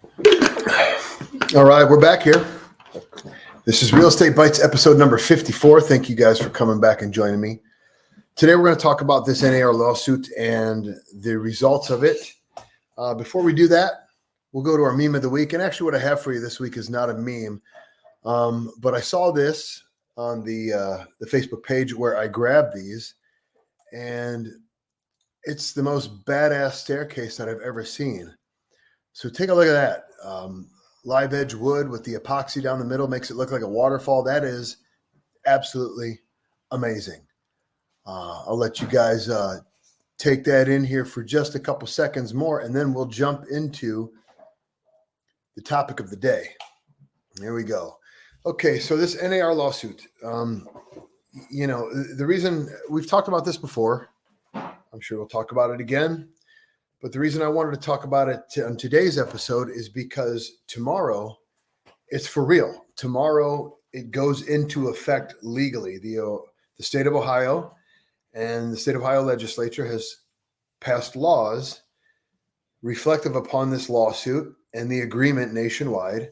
All right, we're back here. This is Real Estate Bites episode number 54. Thank you guys for coming back and joining me. Today we're going to talk about this NAR lawsuit and the results of it. Before we do that, we'll go to our meme of the week. And actually what I have for you this week is not a meme, but I saw this on the Facebook page where I grabbed these, and it's the most badass staircase that I've ever seen. So take a look at that. Live edge wood with the epoxy down the middle makes it look like a waterfall. That is absolutely amazing. I'll let you guys take that in here for just a couple seconds more, and then we'll jump into the topic of the day. Here we go. Okay, so this NAR lawsuit, the reason we've talked about this before, I'm sure we'll talk about it again. But the reason I wanted to talk about it on today's episode is because tomorrow it's for real. Tomorrow it goes into effect legally. The state of Ohio and the state of Ohio legislature has passed laws reflective upon this lawsuit and the agreement nationwide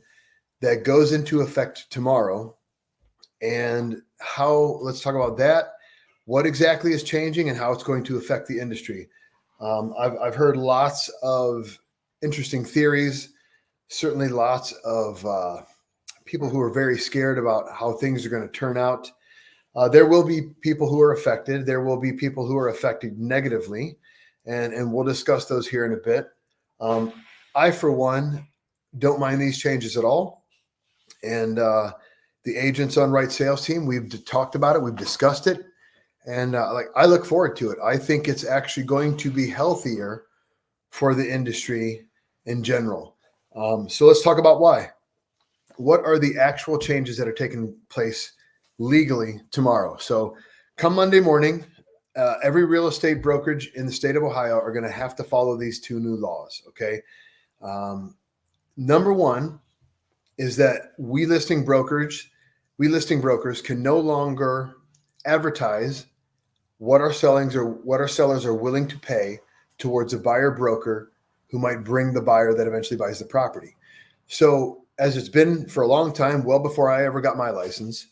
that goes into effect tomorrow. And let's talk about that, what exactly is changing and how it's going to affect the industry. I've heard lots of interesting theories, certainly lots of people who are very scared about how things are going to turn out. There will be people who are affected. There will be people who are affected negatively, and we'll discuss those here in a bit. I, for one, don't mind these changes at all. And the Agents on Right sales team, we've talked about it. We've discussed it. And I look forward to it. I think it's actually going to be healthier for the industry in general. So let's talk about why. What are the actual changes that are taking place legally tomorrow? So come Monday morning, every real estate brokerage in the state of Ohio are going to have to follow these two new laws, okay? Number one is that we listing brokers can no longer advertise what our sellers are willing to pay towards a buyer broker who might bring the buyer that eventually buys the property. So as it's been for a long time, well before I ever got my license,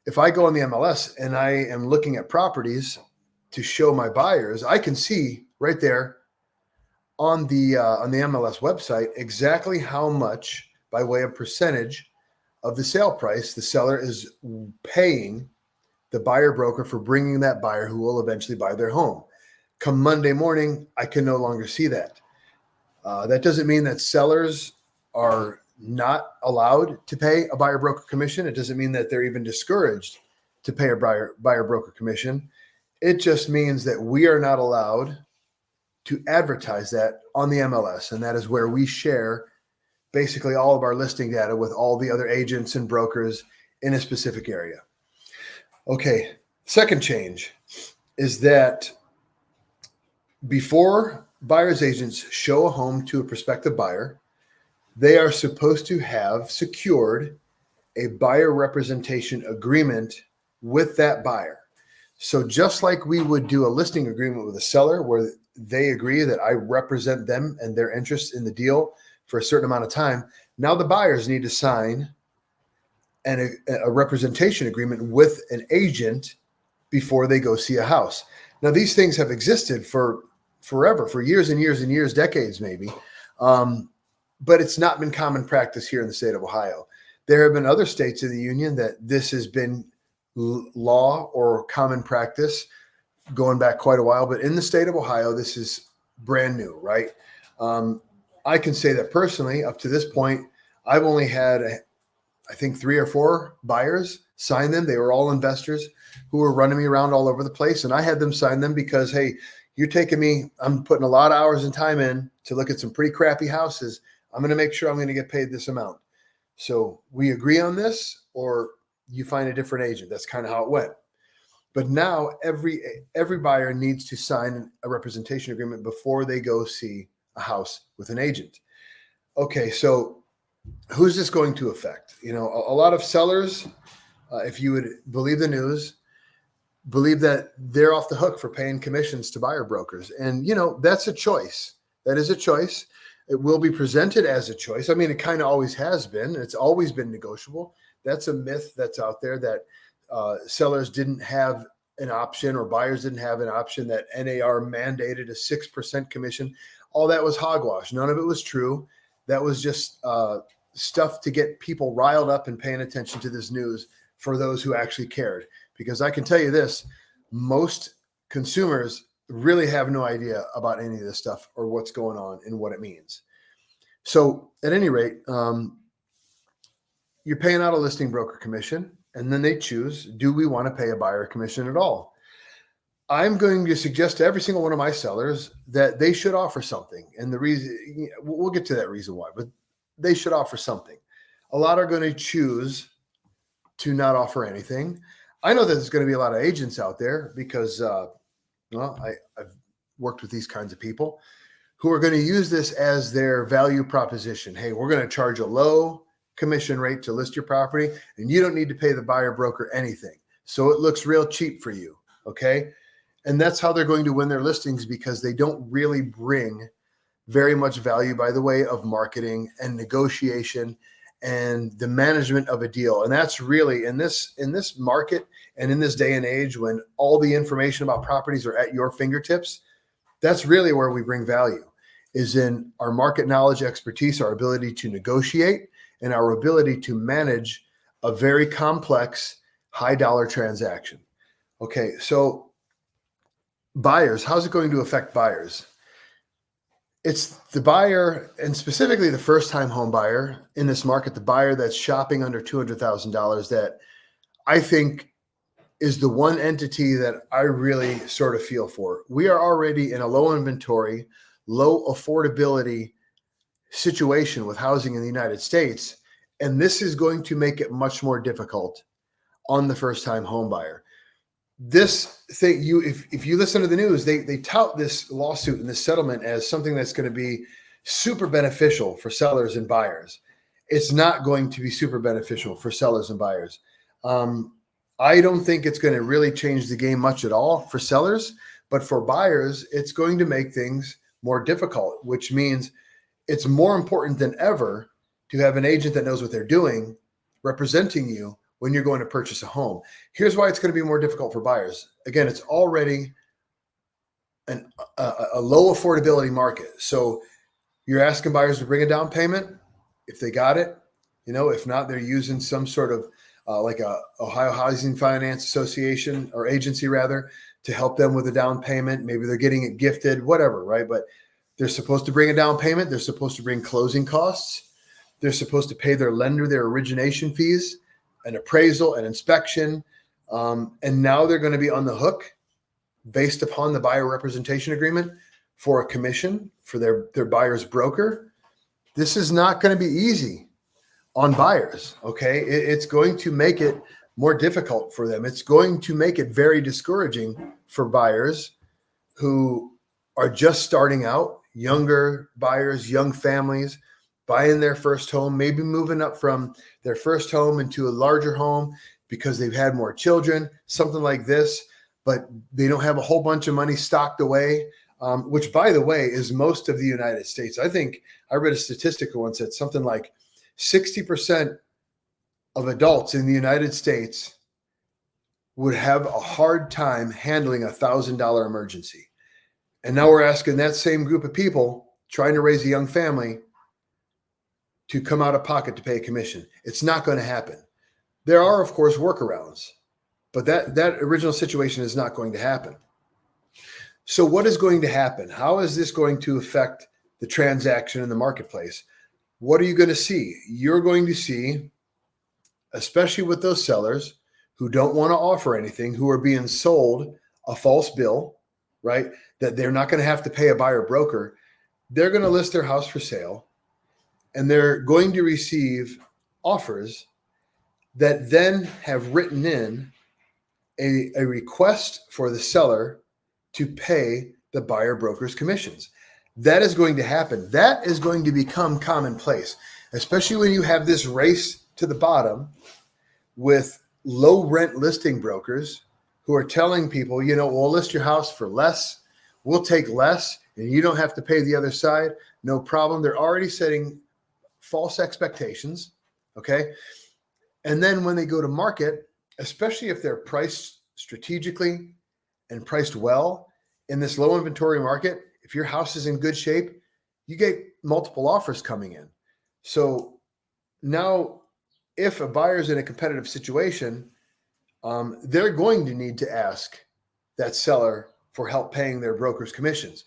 if I go on the MLS and I am looking at properties to show my buyers, I can see right there on the MLS website exactly how much, by way of percentage of the sale price, the seller is paying the buyer broker for bringing that buyer who will eventually buy their home. Come Monday morning, I can no longer see that. That doesn't mean that sellers are not allowed to pay a buyer broker commission. It doesn't mean that they're even discouraged to pay a buyer broker commission. It just means that we are not allowed to advertise that on the MLS. And that is where we share basically all of our listing data with all the other agents and brokers in a specific area. Okay, second change is that before buyer's agents show a home to a prospective buyer, they are supposed to have secured a buyer representation agreement with that buyer. So just like we would do a listing agreement with a seller where they agree that I represent them and their interest in the deal for a certain amount of time, now the buyers need to sign a representation agreement with an agent before they go see a house. Now, these things have existed for forever, for years and years and years, decades maybe, but it's not been common practice here in the state of Ohio. There have been other states in the union that this has been law or common practice going back quite a while, but in the state of Ohio, this is brand new, right? I can say that personally, up to this point, I've only had I think 3 or 4 buyers sign them. They were all investors who were running me around all over the place. And I had them sign them because, hey, you're taking me, I'm putting a lot of hours and time in to look at some pretty crappy houses. I'm going to make sure I'm going to get paid this amount. So we agree on this, or you find a different agent. That's kind of how it went. But now every buyer needs to sign a representation agreement before they go see a house with an agent. Okay, so who's this going to affect? A lot of sellers, if you would believe the news, believe that they're off the hook for paying commissions to buyer brokers. And, that's a choice. That is a choice. It will be presented as a choice. I mean, it kind of always has been. It's always been negotiable. That's a myth that's out there, that sellers didn't have an option or buyers didn't have an option, that NAR mandated a 6% commission. All that was hogwash. None of it was true. That was just stuff to get people riled up and paying attention to this news for those who actually cared. Because I can tell you this, most consumers really have no idea about any of this stuff or what's going on and what it means. So at any rate, you're paying out a listing broker commission, and then they choose, do we want to pay a buyer commission at all? I'm going to suggest to every single one of my sellers that they should offer something. And the reason, we'll get to that reason why, but they should offer something. A lot are going to choose to not offer anything. I know that there's going to be a lot of agents out there because, I've worked with these kinds of people who are going to use this as their value proposition. Hey, we're going to charge a low commission rate to list your property, and you don't need to pay the buyer broker anything. So it looks real cheap for you. Okay. And that's how they're going to win their listings, because they don't really bring very much value by the way of marketing and negotiation and the management of a deal. And that's really in this market and in this day and age when all the information about properties are at your fingertips, that's really where we bring value, is in our market knowledge, expertise, our ability to negotiate, and our ability to manage a very complex, high dollar transaction. Okay, so buyers, how's it going to affect buyers? It's the buyer, and specifically the first-time home buyer in this market, the buyer that's shopping under $200,000, that I think is the one entity that I really sort of feel for. We are already in a low inventory, low affordability situation with housing in the United States, and this is going to make it much more difficult on the first-time home buyer. This thing, if you listen to the news, they tout this lawsuit and this settlement as something that's going to be super beneficial for sellers and buyers. It's not going to be super beneficial for sellers and buyers. I don't think it's going to really change the game much at all for sellers, but for buyers, it's going to make things more difficult, which means it's more important than ever to have an agent that knows what they're doing representing you when you're going to purchase a home. Here's why it's going to be more difficult for buyers. Again, it's already a low affordability market. So you're asking buyers to bring a down payment if they got it. If not, they're using some sort of like a Ohio Housing Finance Association or agency rather to help them with a down payment. Maybe they're getting it gifted, whatever, right? But they're supposed to bring a down payment. They're supposed to bring closing costs. They're supposed to pay their lender their origination fees, an appraisal, an inspection. And now they're going to be on the hook based upon the buyer representation agreement for a commission for their buyer's broker. This is not going to be easy on buyers. Okay. It's going to make it more difficult for them. It's going to make it very discouraging for buyers who are just starting out, younger buyers, young families, buying their first home, maybe moving up from their first home into a larger home because they've had more children, something like this, but they don't have a whole bunch of money stocked away, which, by the way, is most of the United States. I think I read a statistic once that something like 60% of adults in the United States would have a hard time handling a $1,000 emergency. And now we're asking that same group of people trying to raise a young family to come out of pocket to pay a commission. It's not going to happen. There are, of course, workarounds, but that original situation is not going to happen. So what is going to happen? How is this going to affect the transaction in the marketplace? What are you going to see? You're going to see, especially with those sellers who don't want to offer anything, who are being sold a false bill, right? That they're not going to have to pay a buyer broker. They're going to list their house for sale, and they're going to receive offers that then have written in a request for the seller to pay the buyer broker's commissions. That is going to happen. That is going to become commonplace, especially when you have this race to the bottom with low rent listing brokers who are telling people, we'll list your house for less. We'll take less. and you don't have to pay the other side, no problem. They're already setting false expectations. Okay. And then when they go to market, especially if they're priced strategically and priced well in this low inventory market, if your house is in good shape, you get multiple offers coming in. So now if a buyer's in a competitive situation, they're going to need to ask that seller for help paying their broker's commissions.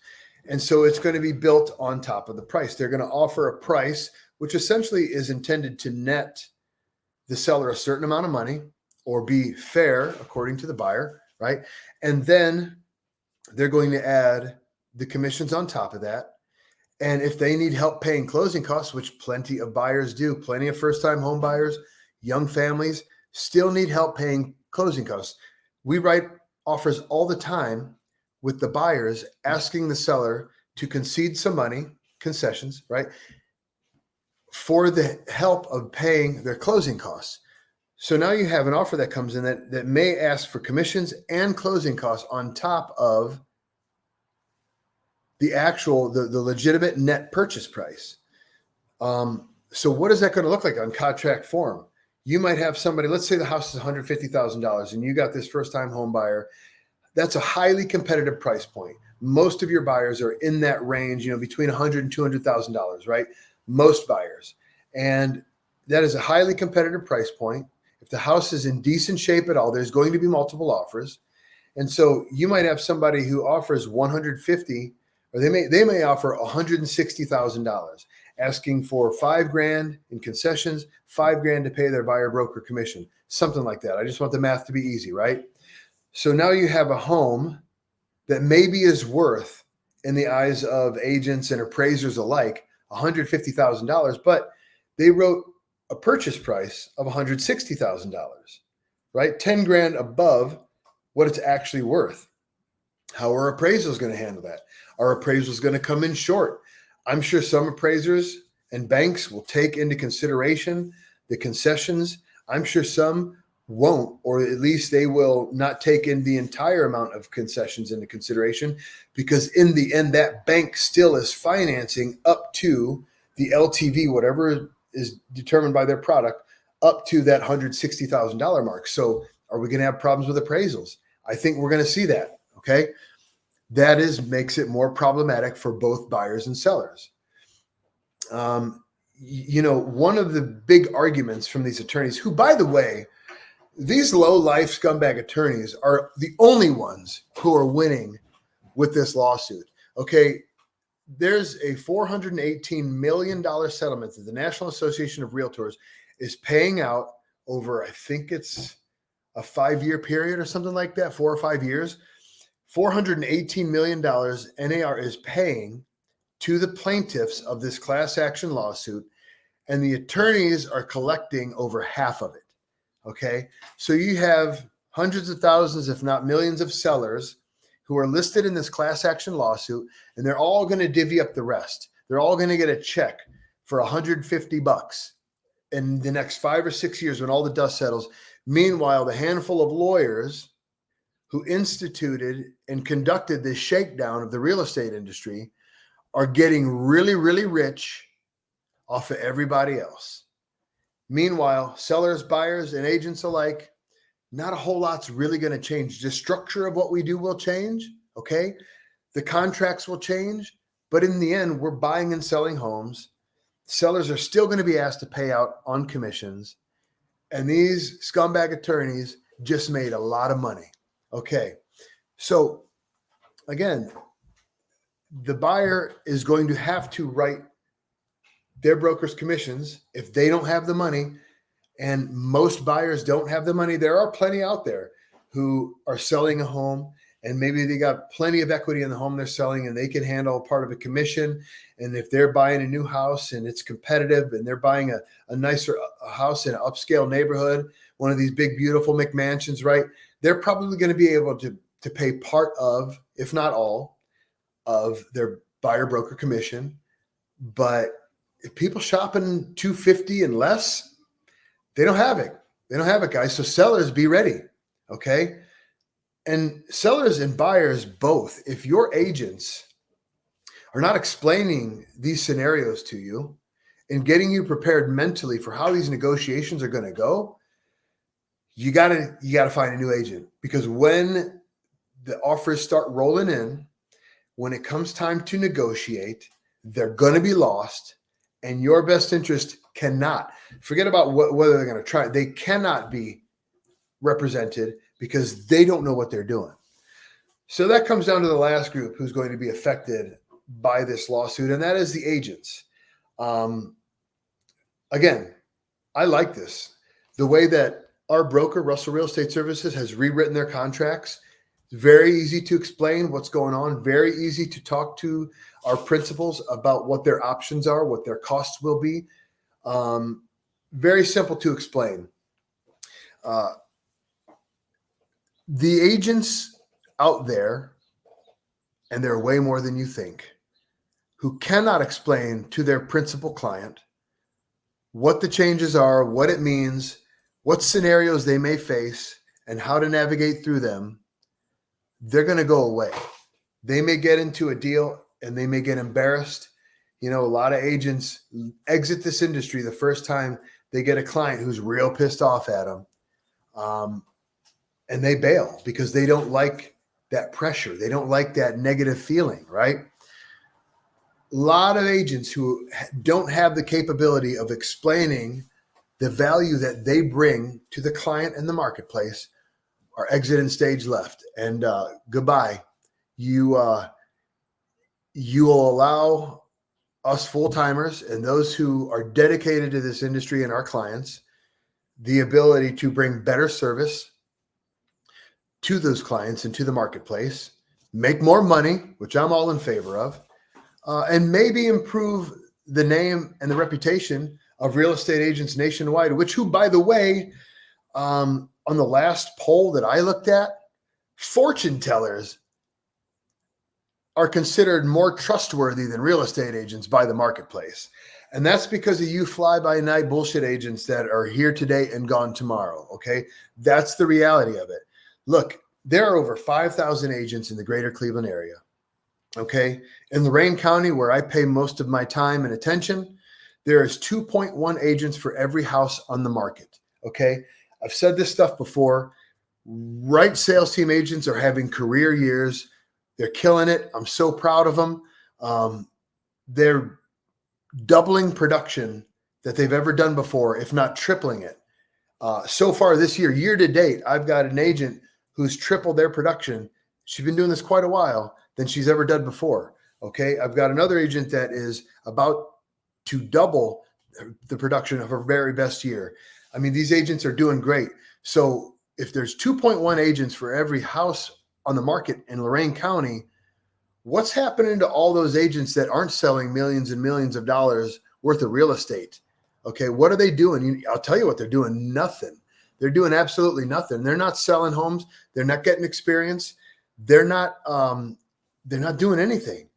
And so it's going to be built on top of the price. They're going to offer a price, which essentially is intended to net the seller a certain amount of money or be fair according to the buyer, right? And then they're going to add the commissions on top of that. And if they need help paying closing costs, which plenty of buyers do, plenty of first-time home buyers, young families still need help paying closing costs. We write offers all the time with the buyers asking the seller to concede some money, concessions, right, for the help of paying their closing costs. So now you have an offer that comes in that may ask for commissions and closing costs on top of the actual, the legitimate net purchase price. So what is that going to look like on contract form? You might have somebody, let's say the house is $150,000 and you got this first-time home buyer. That's a highly competitive price point. Most of your buyers are in that range, between $100,000 and $200,000, right? Most buyers. And that is a highly competitive price point. If the house is in decent shape at all, there's going to be multiple offers. And so you might have somebody who offers $150,000, or they may offer $160,000, asking for $5,000 in concessions, $5,000 to pay their buyer broker commission, something like that. I just want the math to be easy, right? So now you have a home that maybe is worth, in the eyes of agents and appraisers alike, $150,000, but they wrote a purchase price of $160,000, right? $10,000 above what it's actually worth. How are appraisals going to handle that? Are appraisals going to come in short? I'm sure some appraisers and banks will take into consideration the concessions. I'm sure some won't, or at least they will not take in the entire amount of concessions into consideration, because in the end, that bank still is financing up to the LTV, whatever is determined by their product, up to that $160,000 mark. So are we going to have problems with appraisals? I think we're going to see that. Okay. That makes it more problematic for both buyers and sellers. One of the big arguments from these attorneys, who, by the way, these low-life scumbag attorneys are the only ones who are winning with this lawsuit. Okay, there's a $418 million settlement that the National Association of Realtors is paying out over, I think it's a 5-year period or something like that, 4 or 5 years. $418 million NAR is paying to the plaintiffs of this class action lawsuit, and the attorneys are collecting over half of it. Okay, so you have hundreds of thousands, if not millions, of sellers who are listed in this class action lawsuit, and they're all going to divvy up the rest. They're all going to get a check for $150 in the next 5 or 6 years when all the dust settles. Meanwhile, the handful of lawyers who instituted and conducted this shakedown of the real estate industry are getting really, really rich off of everybody else. Meanwhile, sellers, buyers, and agents alike, not a whole lot's really going to change. The structure of what we do will change, okay? The contracts will change, but in the end, we're buying and selling homes. Sellers are still going to be asked to pay out on commissions, and these scumbag attorneys just made a lot of money. Okay, so again, the buyer is going to have to write their broker's commissions if they don't have the money, and most buyers don't have the money. There are plenty out there who are selling a home, and maybe they got plenty of equity in the home they're selling, and they can handle part of a commission. And if they're buying a new house and it's competitive, and they're buying a nicer house in an upscale neighborhood, one of these big, beautiful McMansions, right? They're probably going to be able to pay part of, if not all, of their buyer broker commission. But if people shopping $250 and less, they don't have it. They don't have it, guys. So sellers, be ready. Okay. And sellers and buyers both, if your agents are not explaining these scenarios to you and getting you prepared mentally for how these negotiations are going to go, you gotta find a new agent, because when the offers start rolling in, when it comes time to negotiate, they're going to be lost, and your best interest cannot, forget about whether they're going to try, they cannot be represented because they don't know what they're doing. So that comes down to the last group who's going to be affected by this lawsuit, and that is the agents. Again, I like this. The way that our broker, Russell Real Estate Services, has rewritten their contracts. It's very easy to explain what's going on, very easy to talk to our principals about what their options are, what their costs will be. Very simple to explain. The agents out there, and there are way more than you think, who cannot explain to their principal client what the changes are, what it means, what scenarios they may face, and how to navigate through them, they're going to go away. They may get into a deal and they may get embarrassed. You know, a lot of agents exit this industry the first time they get a client who's real pissed off at them. And they bail because they don't like that pressure. They don't like that negative feeling, right? A lot of agents who don't have the capability of explaining the value that they bring to the client and the marketplace are exiting stage left. And goodbye. You will allow us full-timers and those who are dedicated to this industry and our clients the ability to bring better service to those clients and to the marketplace, make more money, which I'm all in favor of, and maybe improve the name and the reputation of real estate agents nationwide, which, who, by the way, on the last poll that I looked at, fortune tellers are considered more trustworthy than real estate agents by the marketplace. And that's because of you fly-by-night bullshit agents that are here today and gone tomorrow, okay? That's the reality of it. Look, there are over 5,000 agents in the greater Cleveland area, okay? In Lorain County, where I pay most of my time and attention, there is 2.1 agents for every house on the market, okay? I've said this stuff before. Right sales team agents are having career years. They're killing it. I'm so proud of them. They're doubling production that they've ever done before, if not tripling it. So far this year to date, I've got an agent who's tripled their production. She's been doing this quite a while than she's ever done before. Okay. I've got another agent that is about to double the production of her very best year. I mean, these agents are doing great. So if there's 2.1 agents for every house on the market in Lorain County, what's happening to all those agents that aren't selling millions and millions of dollars worth of real estate? Okay. What are they doing? I'll tell you what they're doing. Nothing. They're doing absolutely nothing. They're not selling homes. They're not getting experience. They're not doing anything.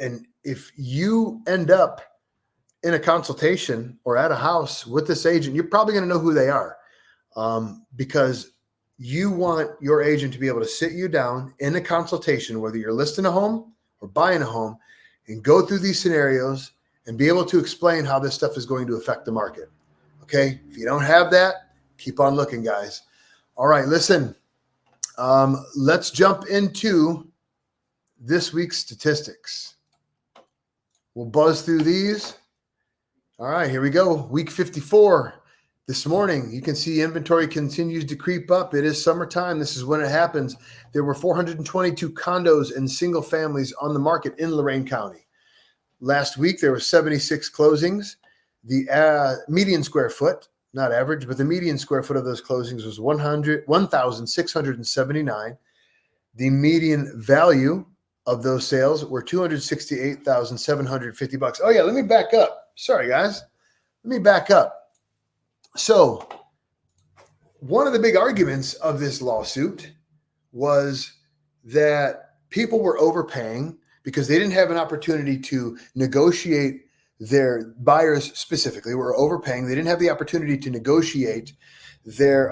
And if you end up in a consultation or at a house with this agent, you're probably going to know who they are, because you want your agent to be able to sit you down in a consultation, whether you're listing a home or buying a home, and go through these scenarios and be able to explain how this stuff is going to affect the market. Okay. If you don't have that, keep on looking, guys. All right, listen, let's jump into this week's statistics. We'll buzz through these. All right, here we go. Week 54. This morning, you can see inventory continues to creep up. It is summertime. This is when it happens. There were 422 condos and single families on the market in Lorain County. Last week, there were 76 closings. The median square foot, not average, but the median square foot of those closings was 1,679. The median value of those sales were $268,750. Oh yeah, let me back up. Sorry, guys. Let me back up. So one of the big arguments of this lawsuit was that people were overpaying because they didn't have an opportunity to negotiate. Their buyers specifically were overpaying. They didn't have the opportunity to negotiate their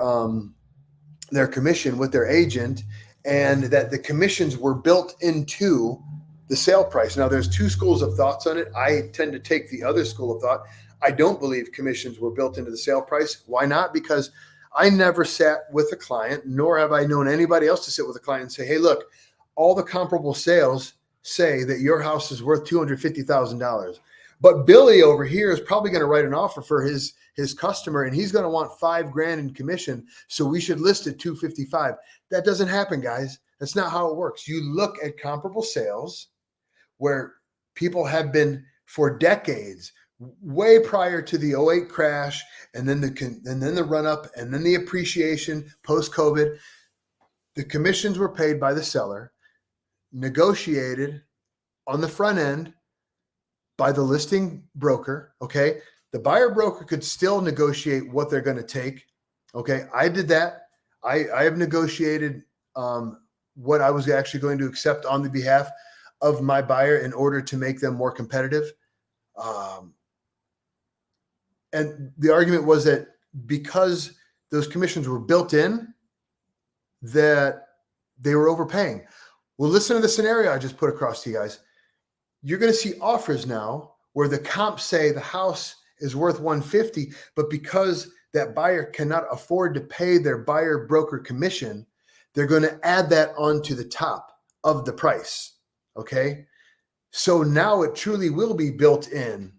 commission with their agent, and that the commissions were built into the sale price. Now, there's two schools of thoughts on it. I tend to take the other school of thought. I don't believe commissions were built into the sale price. Why not? Because I never sat with a client, nor have I known anybody else to sit with a client and say, hey, look, all the comparable sales say that your house is worth $250,000. But Billy over here is probably going to write an offer for his customer, and he's going to want $5,000 in commission. So we should list it 255. That doesn't happen, guys. That's not how it works. You look at comparable sales where people have been for decades, way prior to the '08 crash, and then the run up, and then the appreciation post COVID. The commissions were paid by the seller, negotiated on the front end by the listing broker. Okay. The buyer broker could still negotiate what they're going to take. Okay. I did that. I have negotiated what I was actually going to accept on the behalf of my buyer in order to make them more competitive. And the argument was that because those commissions were built in, that they were overpaying. Well, listen to the scenario I just put across to you guys. You're going to see offers now where the comps say the house is worth 150, but because that buyer cannot afford to pay their buyer broker commission, they're going to add that onto the top of the price. Okay. So now it truly will be built in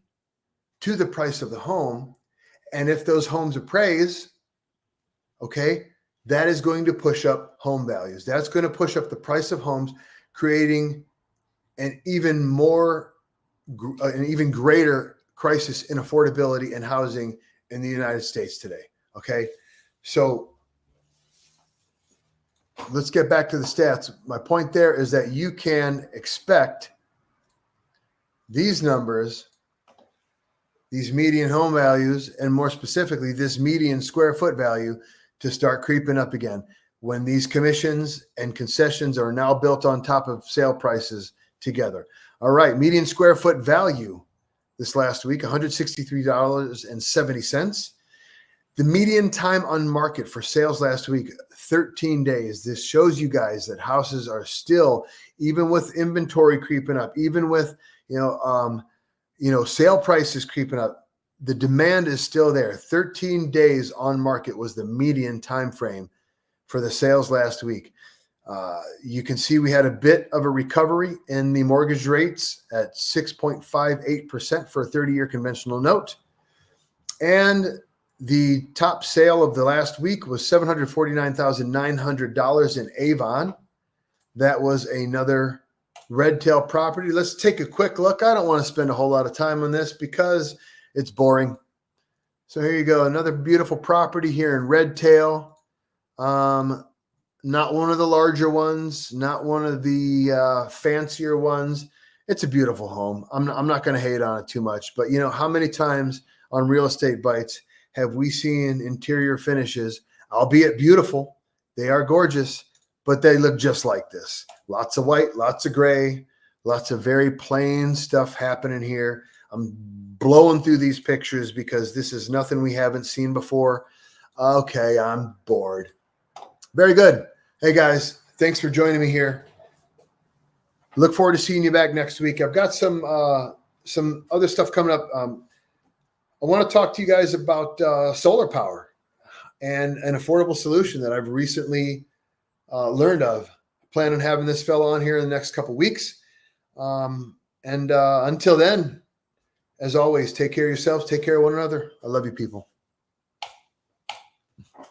to the price of the home. And if those homes appraise, okay, that is going to push up home values. That's going to push up the price of homes, creating an even greater crisis in affordability and housing in the United States today. Okay. So let's get back to the stats. My point there is that you can expect these numbers, these median home values, and more specifically, this median square foot value to start creeping up again when these commissions and concessions are now built on top of sale prices together. All right, median square foot value this last week, $163.70. The median time on market for sales last week, 13 days. This shows you guys that houses are still, even with inventory creeping up, even with sale prices creeping up, the demand is still there. 13 days on market was the median time frame for the sales last week. You can see we had a bit of a recovery in the mortgage rates at 6.58% for a 30-year conventional note. And the top sale of the last week was $749,900 in Avon. That was another red tail property. Let's take a quick look. I don't want to spend a whole lot of time on this because it's boring. So here you go. Another beautiful property here in red tail. Not one of the larger ones, not one of the fancier ones. It's a beautiful home. I'm not going to hate on it too much, but how many times on Real Estate Bites have we seen interior finishes, albeit beautiful? They are gorgeous, but they look just like this. Lots of white, lots of gray, lots of very plain stuff happening here. I'm blowing through these pictures because this is nothing we haven't seen before. Okay, I'm bored. Very good. Hey guys, thanks for joining me here. Look forward to seeing you back next week. I've got some other stuff coming up. I want to talk to you guys about solar power and an affordable solution that I've recently learned of. I plan on having this fellow on here in the next couple of weeks. Until then, as always, take care of yourselves, take care of one another. I love you people.